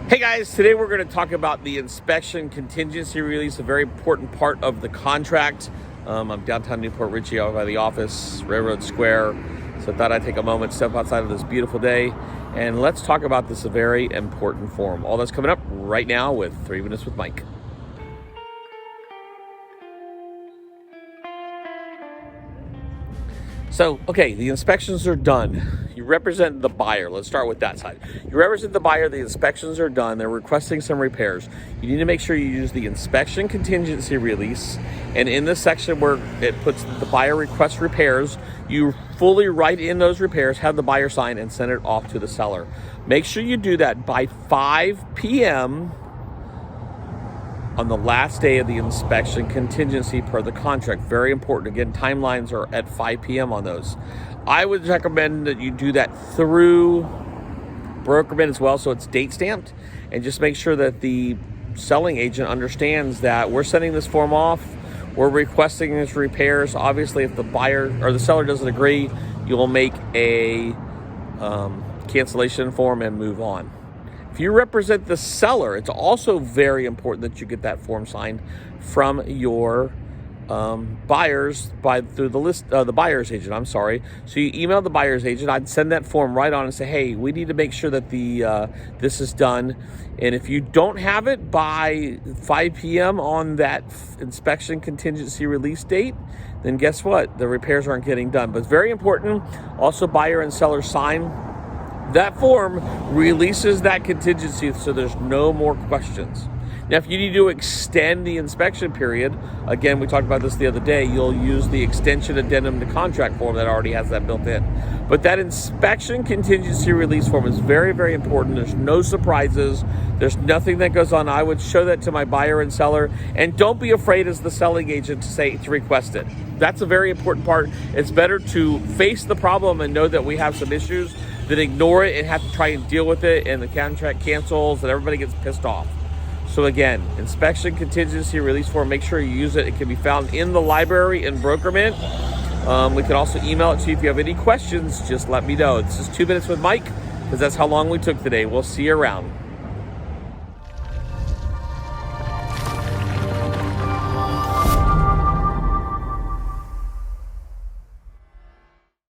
Hey guys, today we're going to talk about the inspection contingency release, a very important part of the contract. I'm downtown Newport Richey out by the office, Railroad Square. So I thought I'd take a moment, step outside of this beautiful day, and let's talk about this very important form. All that's coming up right now with 3 Minutes with Mike. So, okay, the inspections are done. You represent the buyer. Let's start with that side. You represent the buyer. The inspections are done. They're requesting some repairs. You need to make sure you use the inspection contingency release. And in this section where it puts the buyer requests repairs, you fully write in those repairs, have the buyer sign, and send it off to the seller. Make sure you do that by 5 p.m. on the last day of the inspection contingency per the contract. Very important. Again, timelines are at 5 p.m. on those. I would recommend that you do that through brokerman as well, so it's date stamped, and just make sure that the selling agent understands that we're sending this form off, we're requesting this repairs. Obviously, if the buyer or the seller doesn't agree, you'll make a cancellation form and move on. If you represent the seller, it's also very important that you get that form signed from your buyers through the buyer's agent. I'm sorry. So you email the buyer's agent. I'd send that form right on and say, hey, we need to make sure that this is done. And if you don't have it by 5 p.m. on that inspection contingency release date, then guess what? The repairs aren't getting done. But it's very important. Also, buyer and seller sign. That form releases that contingency, so there's no more questions. Now, if you need to extend the inspection period, again, we talked about this the other day, you'll use the extension addendum to contract form that already has that built in. But that inspection contingency release form is very, very important. There's no surprises. There's nothing that goes on. I would show that to my buyer and seller. And don't be afraid as the selling agent to request it. That's a very important part. It's better to face the problem and know that we have some issues than ignore it and have to try and deal with it, and the contract cancels and everybody gets pissed off. So again, inspection contingency release form, make sure you use it. It can be found in the library in Brokerman. We can also email it to you. If you have any questions, just let me know. This is 2 Minutes with Mike, because that's how long we took today. We'll see you around.